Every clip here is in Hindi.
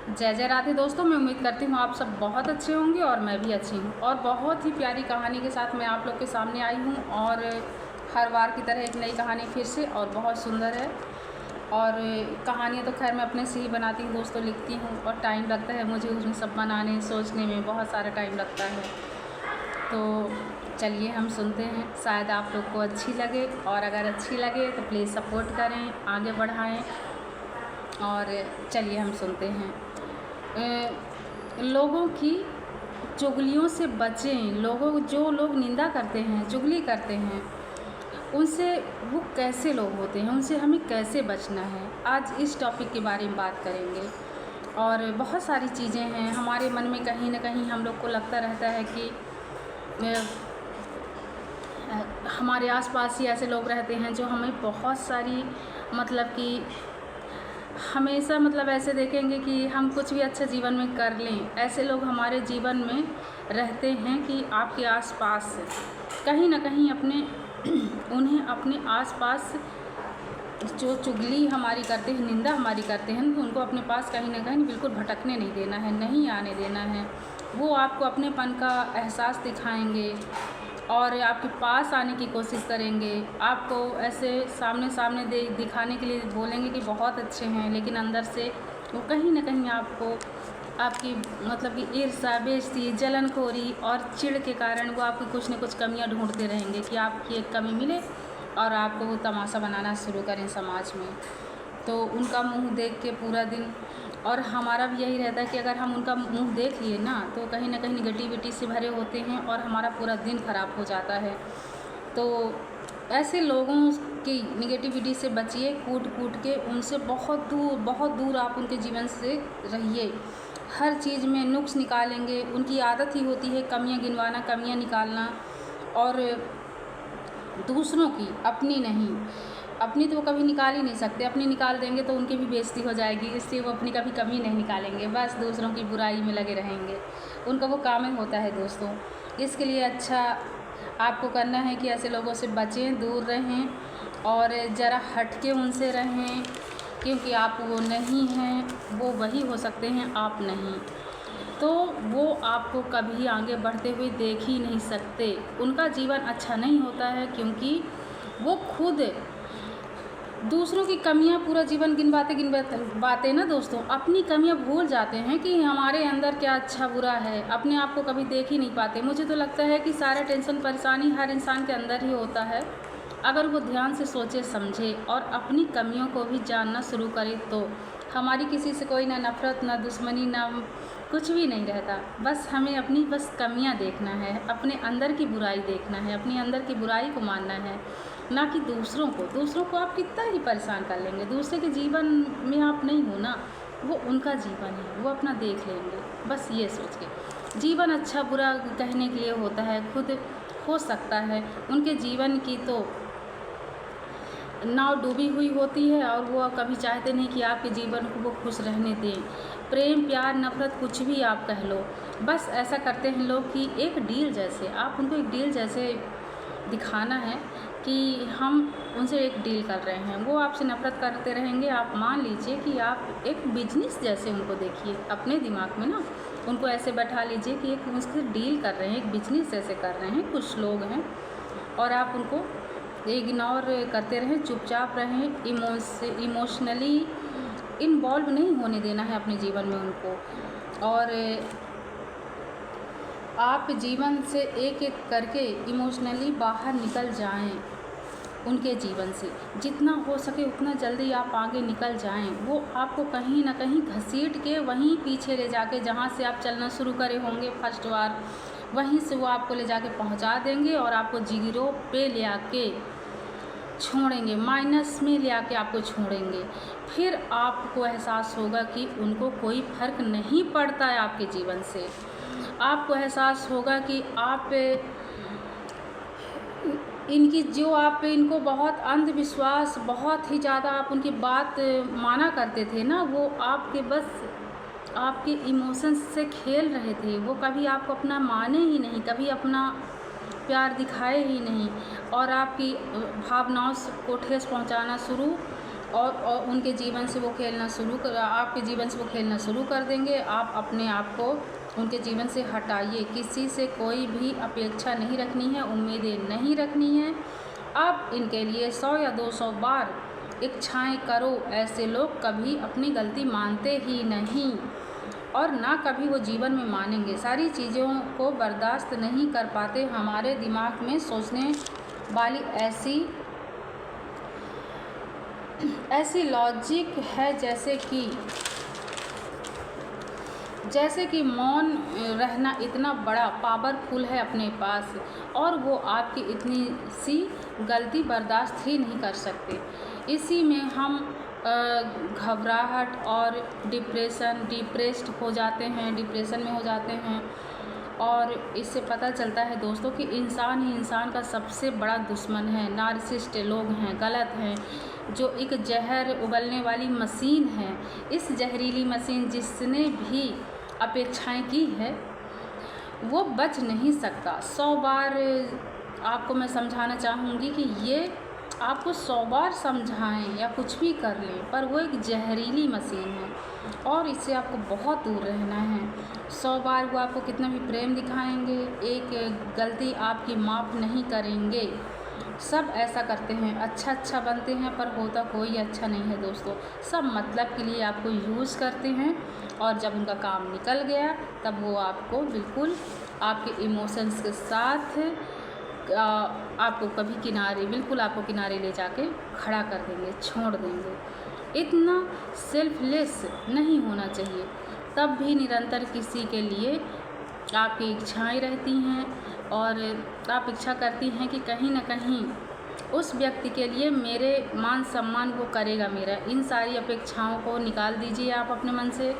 जय जय राधे दोस्तों। मैं उम्मीद करती हूँ आप सब बहुत अच्छे होंगे और मैं भी अच्छी हूँ और बहुत ही प्यारी कहानी के साथ मैं आप लोग के सामने आई हूँ। और हर बार की तरह एक नई कहानी फिर से और बहुत सुंदर है। और कहानियाँ तो खैर मैं अपने से ही बनाती हूँ दोस्तों, लिखती हूँ और टाइम लगता है मुझे उसमें सब बनाने सोचने में बहुत सारा टाइम लगता है। तो चलिए हम सुनते हैं, शायद आप लोग को अच्छी लगे और अगर अच्छी लगे तो प्लीज़ सपोर्ट करें, आगे बढ़ाएं। और चलिए हम सुनते हैं। लोगों की चुगलियों से बचें। जो लोग निंदा करते हैं, चुगली करते हैं, उनसे वो कैसे लोग होते हैं, उनसे हमें कैसे बचना है, आज इस टॉपिक के बारे में बात करेंगे। और बहुत सारी चीज़ें हैं हमारे मन में, कहीं ना कहीं हम लोग को लगता रहता है कि हमारे आसपास ही ऐसे लोग रहते हैं जो हमें बहुत सारी मतलब कि हमेशा ऐसे देखेंगे कि हम कुछ भी अच्छा जीवन में कर लें। ऐसे लोग हमारे जीवन में रहते हैं कि आपके आसपास कहीं ना कहीं उन्हें अपने आसपास जो चुगली हमारी करते हैं, निंदा हमारी करते हैं, तो उनको अपने पास कहीं ना कहीं बिल्कुल भटकने नहीं देना है, नहीं आने देना है। वो आपको अपनेपन का एहसास दिखाएंगे और आपके पास आने की कोशिश करेंगे। आपको ऐसे सामने दिखाने के लिए बोलेंगे कि बहुत अच्छे हैं, लेकिन अंदर से वो कहीं ना कहीं आपको आपकी कि ईर्ष्या, बेइज्जती, जलनखोरी और चिढ़ के कारण वो आपकी कुछ न कुछ कमियां ढूंढते रहेंगे कि आपकी एक कमी मिले और आपको वो तमाशा बनाना शुरू करें समाज में। तो उनका मुंह देख के पूरा दिन, और हमारा भी यही रहता है कि अगर हम उनका मुंह देख लिए ना तो कहीं ना कहीं निगेटिविटी से भरे होते हैं और हमारा पूरा दिन ख़राब हो जाता है। तो ऐसे लोगों की निगेटिविटी से बचिए, कूट के उनसे बहुत दूर आप उनके जीवन से रहिए। हर चीज़ में नुक्स निकालेंगे, उनकी आदत ही होती है कमियां गिनवाना, कमियां निकालना। और दूसरों की, अपनी नहीं, अपनी तो वो कभी निकाल ही नहीं सकते, अपनी निकाल देंगे तो उनकी भी बेइज्जती हो जाएगी, इसलिए वो अपनी कभी कमी नहीं निकालेंगे, बस दूसरों की बुराई में लगे रहेंगे। उनका वो काम ही होता है दोस्तों। इसके लिए अच्छा आपको करना है कि ऐसे लोगों से बचें, दूर रहें और ज़रा हट के उनसे रहें, क्योंकि आप वो नहीं हैं, वो वही हो सकते हैं, आप नहीं। तो वो आपको कभी आगे बढ़ते हुए देख ही नहीं सकते। उनका जीवन अच्छा नहीं होता है क्योंकि वो खुद दूसरों की कमियां पूरा जीवन गिनवाते ना दोस्तों, अपनी कमियां भूल जाते हैं कि हमारे अंदर क्या अच्छा बुरा है, अपने आप को कभी देख ही नहीं पाते। मुझे तो लगता है कि सारा टेंशन परेशानी हर इंसान के अंदर ही होता है। अगर वो ध्यान से सोचे समझे और अपनी कमियों को भी जानना शुरू करे तो हमारी किसी से कोई ना नफ़रत, ना दुश्मनी, ना कुछ भी नहीं रहता। बस हमें अपनी कमियां देखना है, अपने अंदर की बुराई देखना है, अपने अंदर की बुराई को मानना है, ना कि दूसरों को आप कितना ही परेशान कर लेंगे। दूसरे के जीवन में आप नहीं हो ना, वो उनका जीवन है, वो अपना देख लेंगे। बस ये सोच के जीवन अच्छा बुरा कहने के लिए होता है, खुद हो सकता है उनके जीवन की तो नाव डूबी हुई होती है और वो कभी चाहते नहीं कि आपके जीवन को वो खुश रहने दें। प्रेम, प्यार, नफ़रत कुछ भी आप कह लो, बस ऐसा करते हैं लोग कि एक डील जैसे, आप उनको एक डील जैसे दिखाना है कि हम उनसे एक डील कर रहे हैं। वो आपसे नफ़रत करते रहेंगे, आप मान लीजिए कि आप एक बिजनेस जैसे उनको देखिए अपने दिमाग में ना, उनको ऐसे बैठा लीजिए कि एक उनसे डील कर रहे हैं, एक बिजनेस जैसे कर रहे हैं। कुछ लोग हैं और आप उनको इग्नोर करते रहें, चुपचाप रहें, इमोशनली इन्वॉल्व नहीं होने देना है अपने जीवन में उनको। और आप जीवन से एक एक करके इमोशनली बाहर निकल जाएं उनके जीवन से, जितना हो सके उतना जल्दी आप आगे निकल जाएं। वो आपको कहीं ना कहीं घसीट के वहीं पीछे ले जाके, जहाँ से आप चलना शुरू करे होंगे फर्स्ट बार, वहीं से वो आपको ले जाके पहुंचा देंगे और आपको जीरो पे ले आके छोड़ेंगे, माइनस में ले आके आपको छोड़ेंगे। फिर आपको एहसास होगा कि उनको कोई फ़र्क नहीं पड़ता है आपके जीवन से। आपको एहसास होगा कि आप इनको बहुत अंधविश्वास, बहुत ही ज़्यादा आप उनकी बात माना करते थे ना, वो आपके बस आपके इमोशंस से खेल रहे थे। वो कभी आपको अपना माने ही नहीं, कभी अपना प्यार दिखाए ही नहीं और आपकी भावनाओं को ठेस पहुंचाना शुरू और उनके जीवन से वो खेलना शुरू कर आपके जीवन से वो खेलना शुरू कर देंगे। आप अपने आप को उनके जीवन से हटाइए। किसी से कोई भी अपेक्षा नहीं रखनी है, उम्मीदें नहीं रखनी है। आप इनके लिए 100 या 200 बार इच्छाएं करो। ऐसे लोग कभी अपनी गलती मानते ही नहीं और ना कभी वो जीवन में मानेंगे। सारी चीज़ों को बर्दाश्त नहीं कर पाते। हमारे दिमाग में सोचने वाली ऐसी लॉजिक है जैसे कि मौन रहना इतना बड़ा पावरफुल है अपने पास, और वो आपकी इतनी सी गलती बर्दाश्त ही नहीं कर सकते। इसी में हम घबराहट और डिप्रेस्ड हो जाते हैं, डिप्रेशन में हो जाते हैं। और इससे पता चलता है दोस्तों कि इंसान ही इंसान का सबसे बड़ा दुश्मन है। नार्सिसिस्ट लोग हैं, गलत हैं, जो एक जहर उगलने वाली मशीन है। इस जहरीली मशीन जिसने भी अपेक्षाएं की है वो बच नहीं सकता। 100 बार आपको मैं समझाना चाहूँगी कि ये आपको 100 बार समझाएं या कुछ भी कर लें, पर वो एक जहरीली मशीन है और इससे आपको बहुत दूर रहना है। 100 बार वो आपको कितना भी प्रेम दिखाएंगे, एक गलती आपकी माफ़ नहीं करेंगे। सब ऐसा करते हैं, अच्छा बनते हैं, पर होता कोई अच्छा नहीं है दोस्तों। सब मतलब के लिए आपको यूज़ करते हैं और जब उनका काम निकल गया तब वो आपको बिल्कुल आपके इमोशंस के साथ आपको आपको किनारे ले जाके खड़ा कर देंगे, छोड़ देंगे। इतना सेल्फलेस नहीं होना चाहिए। तब भी निरंतर किसी के लिए आपकी इच्छाएं रहती हैं और आप इच्छा करती हैं कि कहीं ना कहीं उस व्यक्ति के लिए मेरे मान सम्मान वो करेगा मेरा। इन सारी अपेक्षाओं को निकाल दीजिए आप अपने मन से।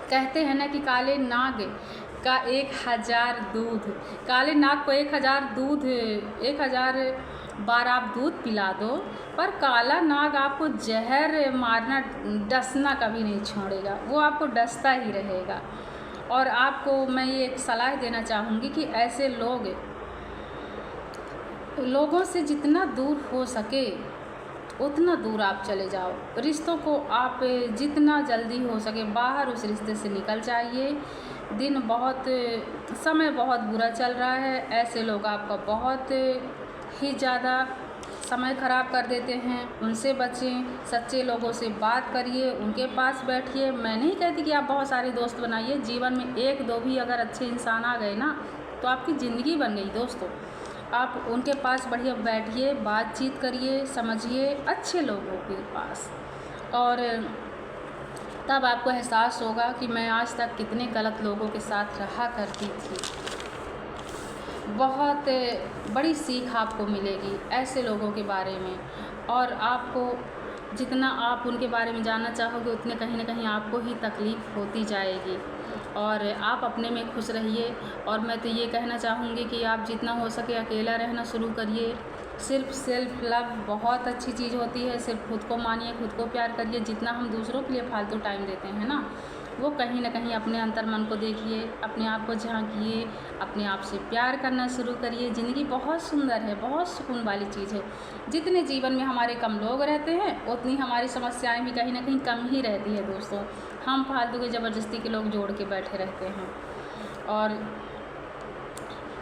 कहते हैं ना कि काले नाग का 1000 दूध, काले नाग को 1000 बार आप दूध पिला दो, पर काला नाग आपको जहर मारना, डसना कभी नहीं छोड़ेगा। वो आपको डसता ही रहेगा। और आपको मैं ये एक सलाह देना चाहूँगी कि ऐसे लोगों से जितना दूर हो सके उतना दूर आप चले जाओ। रिश्तों को आप जितना जल्दी हो सके बाहर उस रिश्ते से निकल जाइए। समय बहुत बुरा चल रहा है। ऐसे लोग आपका बहुत ही ज़्यादा समय ख़राब कर देते हैं। उनसे बचें। सच्चे लोगों से बात करिए, उनके पास बैठिए। मैं नहीं कहती कि आप बहुत सारे दोस्त बनाइए। जीवन में 1-2 भी अगर अच्छे इंसान आ गए ना तो आपकी ज़िंदगी बन गई दोस्तों। आप उनके पास बढ़िया बैठिए, बातचीत करिए, समझिए अच्छे लोगों के पास, और तब आपको एहसास होगा कि मैं आज तक कितने गलत लोगों के साथ रहा करती थी। बहुत बड़ी सीख आपको मिलेगी ऐसे लोगों के बारे में, और आपको जितना आप उनके बारे में जानना चाहोगे उतने कहीं ना कहीं आपको ही तकलीफ़ होती जाएगी। और आप अपने में खुश रहिए। और मैं तो ये कहना चाहूँगी कि आप जितना हो सके अकेला रहना शुरू करिए। सिर्फ सेल्फ लव बहुत अच्छी चीज़ होती है। सिर्फ खुद को मानिए, खुद को प्यार करिए। जितना हम दूसरों के लिए फालतू टाइम देते हैं ना, वो कहीं ना कहीं अपने अंतर मन को देखिए, अपने आप को झांकिए, अपने आप से प्यार करना शुरू करिए। ज़िंदगी बहुत सुंदर है, बहुत सुकून वाली चीज़ है। जितने जीवन में हमारे कम लोग रहते हैं उतनी हमारी समस्याएं भी कहीं ना कहीं कम ही रहती है दोस्तों। हम फालतू के ज़बरदस्ती के लोग जोड़ के बैठे रहते हैं, और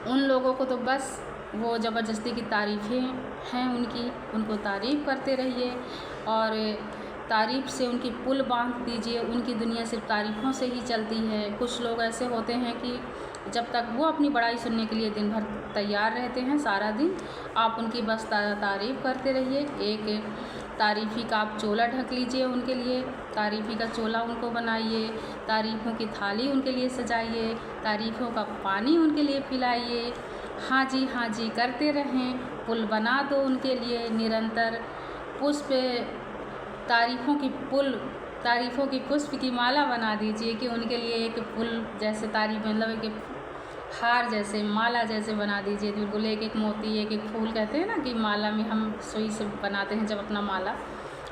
उन लोगों को तो बस वो ज़बरदस्ती की तारीफ़ें हैं उनको तारीफ़ करते रहिए और तारीफ़ से उनकी पुल बांध दीजिए। उनकी दुनिया सिर्फ तारीफ़ों से ही चलती है। कुछ लोग ऐसे होते हैं कि जब तक वो अपनी बड़ाई सुनने के लिए दिन भर तैयार रहते हैं, सारा दिन आप उनकी बस तारीफ़ करते रहिए। एक तारीफ़ी का आप चोला ढक लीजिए उनके लिए, तारीफ़ी का चोला उनको बनाइए, तारीफ़ों की थाली उनके लिए सजाइए, तारीफ़ों का पानी उनके लिए पिलाइए। हाँ जी करते रहें, पुल बना दो उनके लिए निरंतर। तारीफ़ों की पुष्प की माला बना दीजिए कि उनके लिए एक पुल जैसे तारीफ़, मतलब एक हार जैसे, माला जैसे बना दीजिए। बिल्कुल एक मोती, एक फूल कहते हैं ना कि माला में हम सुई से बनाते हैं जब अपना माला,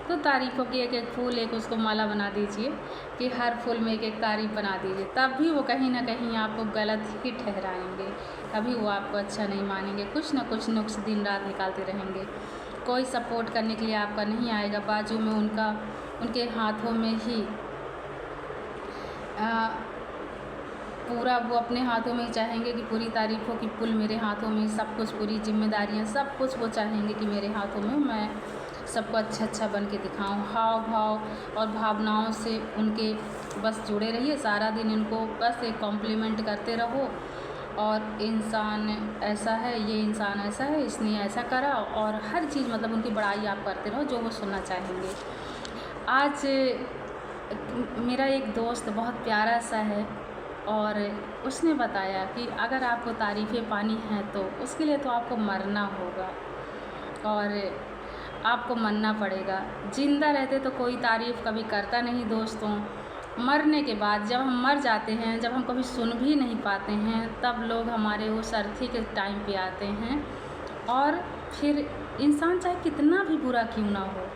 तो तारीफ़ों की एक फूल, एक उसको माला बना दीजिए कि हर फूल में एक तारीफ़ बना दीजिए। तब भी वो कहीं ना कहीं आपको गलत ही ठहराएंगे, कभी वो आपको अच्छा नहीं मानेंगे। कुछ ना कुछ नुक्स दिन रात निकालते रहेंगे। कोई सपोर्ट करने के लिए आपका नहीं आएगा। बाजू में उनके हाथों में ही पूरा वो अपने हाथों में ही चाहेंगे कि पूरी तारीफ़ हो, कि पुल मेरे हाथों में, सब कुछ, पूरी जिम्मेदारियाँ, सब कुछ वो चाहेंगे कि मेरे हाथों में, मैं सबको अच्छा बन के दिखाऊँ। हाव भाव और भावनाओं से उनके बस जुड़े रहिए सारा दिन, इनको बस एक कॉम्प्लीमेंट करते रहो। और इंसान ऐसा है, ये इंसान ऐसा है, इसने ऐसा करा, और हर चीज़ मतलब उनकी बड़ाई आप करते रहो जो वो सुनना चाहेंगे। आज मेरा एक दोस्त बहुत प्यारा सा है, और उसने बताया कि अगर आपको तारीफ़ें पानी हैं तो उसके लिए तो आपको मरना होगा और आपको मरना पड़ेगा। ज़िंदा रहते तो कोई तारीफ़ कभी करता नहीं दोस्तों, मरने के बाद जब हम मर जाते हैं, जब हम कभी सुन भी नहीं पाते हैं, तब लोग हमारे उस अर्थी के टाइम पे आते हैं। और फिर इंसान चाहे कितना भी बुरा क्यों ना हो,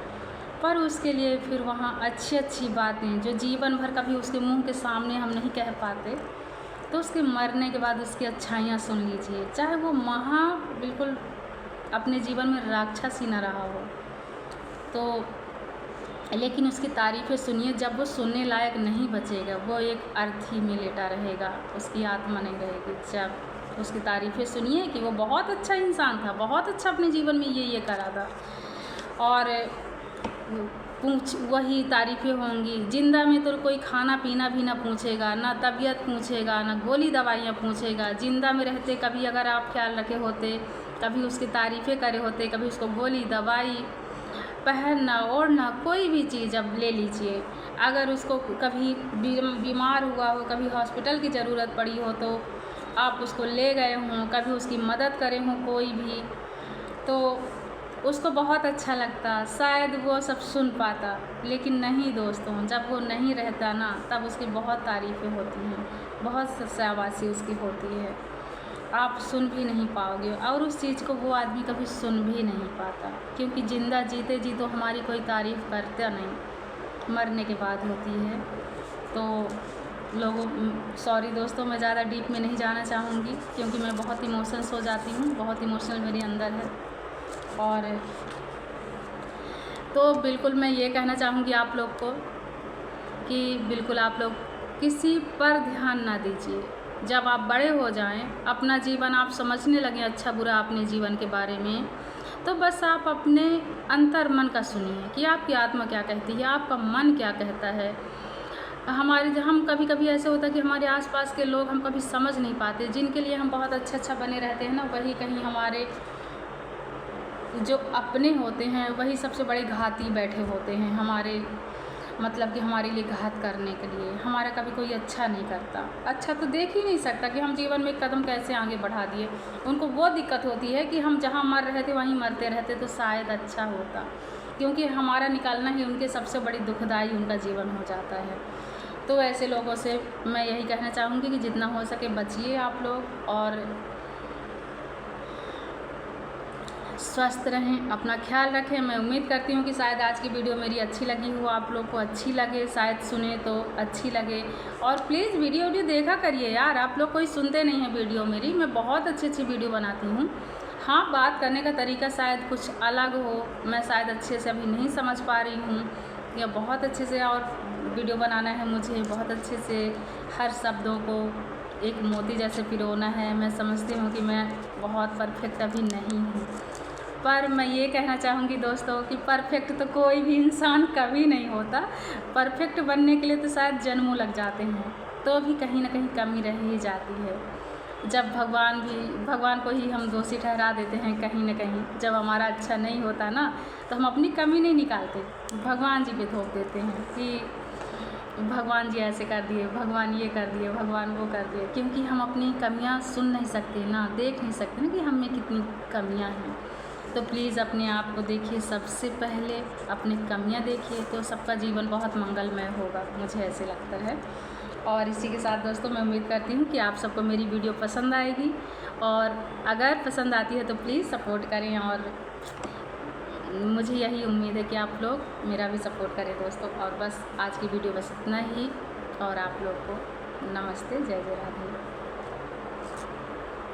पर उसके लिए फिर वहाँ अच्छी बातें जो जीवन भर कभी उसके मुंह के सामने हम नहीं कह पाते, तो उसके मरने के बाद उसकी अच्छाइयाँ सुन लीजिए। चाहे वो बिल्कुल अपने जीवन में राक्षस ही न रहा हो, तो लेकिन उसकी तारीफ़ें सुनिए। जब वो सुनने लायक नहीं बचेगा, वो एक अर्थी में लेटा रहेगा, उसकी आत्मा नहीं रहेगी। जब उसकी तारीफ़ें सुनिए कि वो बहुत अच्छा इंसान था, बहुत अच्छा अपने जीवन में ये करा था, और वही तारीफ़ें होंगी। ज़िंदा में तो कोई खाना पीना भी ना पूछेगा, ना तबीयत पूछेगा, ना गोली दवाइयाँ पूछेगा। ज़िंदा में रहते कभी अगर आप ख्याल रखे होते, कभी उसकी तारीफ़ें करे होते, कभी उसको गोली दवाई, पहनना ओढ़ना, कोई भी चीज़ अब ले लीजिए। अगर उसको कभी बीमार हुआ हो, कभी हॉस्पिटल की ज़रूरत पड़ी हो, तो आप उसको ले गए हों, कभी उसकी मदद करे हों कोई भी, तो उसको बहुत अच्छा लगता, शायद वो सब सुन पाता। लेकिन नहीं दोस्तों, जब वो नहीं रहता ना, तब उसकी बहुत तारीफ़ें होती हैं, बहुत शाबाशी उसकी होती है, आप सुन भी नहीं पाओगे। और उस चीज़ को वो आदमी कभी सुन भी नहीं पाता, क्योंकि ज़िंदा जीते जी तो हमारी कोई तारीफ़ करता नहीं, मरने के बाद होती है। तो सॉरी दोस्तों, मैं ज़्यादा डीप में नहीं जाना चाहूँगी, क्योंकि मैं बहुत इमोशंस हो जाती हूँ, बहुत इमोशनल मेरे अंदर है। और तो बिल्कुल मैं ये कहना चाहूँगी आप लोग को कि बिल्कुल आप लोग किसी पर ध्यान ना दीजिए। जब आप बड़े हो जाएं, अपना जीवन आप समझने लगें अच्छा बुरा अपने जीवन के बारे में, तो बस आप अपने अंतर मन का सुनिए कि आपकी आत्मा क्या कहती है, आपका मन क्या कहता है। हम कभी ऐसे होता है कि हमारे आसपास के लोग हम कभी समझ नहीं पाते, जिनके लिए हम बहुत अच्छा बने रहते हैं ना, वही कहीं हमारे जो अपने होते हैं वही सबसे बड़े घाती बैठे होते हैं हमारे, मतलब कि हमारे लिए घात करने के लिए। हमारा कभी कोई अच्छा नहीं करता, अच्छा तो देख ही नहीं सकता कि हम जीवन में एक कदम कैसे आगे बढ़ा दिए। उनको वो दिक्कत होती है कि हम जहाँ मर रहे थे वहीं मरते रहते तो शायद अच्छा होता, क्योंकि हमारा निकालना ही उनके सबसे बड़ी दुखदाई उनका जीवन हो जाता है। तो ऐसे लोगों से मैं यही कहना चाहूँगी कि जितना हो सके बचिए आप लोग, और स्वस्थ रहें, अपना ख्याल रखें। मैं उम्मीद करती हूँ कि शायद आज की वीडियो मेरी अच्छी लगी हो, आप लोग को अच्छी लगे, शायद सुने तो अच्छी लगे। और प्लीज़ वीडियो देखा करिए यार, आप लोग कोई सुनते नहीं हैं वीडियो मेरी, मैं बहुत अच्छी वीडियो बनाती हूँ। हाँ, बात करने का तरीका शायद कुछ अलग हो, मैं शायद अच्छे से अभी नहीं समझ पा रही हूँ, या बहुत अच्छे से और वीडियो बनाना है मुझे, बहुत अच्छे से हर शब्दों को एक मोती जैसे पिरोना है। मैं समझती हूँ कि मैं बहुत परफेक्ट अभी नहीं हूँ, पर मैं ये कहना चाहूँगी दोस्तों कि परफेक्ट तो कोई भी इंसान कभी नहीं होता। परफेक्ट बनने के लिए तो शायद जन्मों लग जाते हैं, तो भी कहीं ना कहीं कमी रह ही जाती है। जब भगवान को ही हम दोषी ठहरा देते हैं कहीं ना कहीं, जब हमारा अच्छा नहीं होता ना, तो हम अपनी कमी नहीं निकालते, भगवान जी पे थोप देते हैं कि भगवान जी ऐसे कर दिए, भगवान ये कर दिए, भगवान वो कर दिए, क्योंकि हम अपनी कमियां सुन नहीं सकते ना, देख नहीं सकते ना कि हम में कितनी कमियां हैं। तो प्लीज़ अपने आप को देखिए, सबसे पहले अपनी कमियां देखिए, तो सबका जीवन बहुत मंगलमय होगा, मुझे ऐसे लगता है। और इसी के साथ दोस्तों मैं उम्मीद करती हूँ कि आप सबको मेरी वीडियो पसंद आएगी, और अगर पसंद आती है तो प्लीज़ सपोर्ट करें, और मुझे यही उम्मीद है कि आप लोग मेरा भी सपोर्ट करें दोस्तों। और बस आज की वीडियो बस इतना ही, और आप लोग को नमस्ते, जय जय राधे।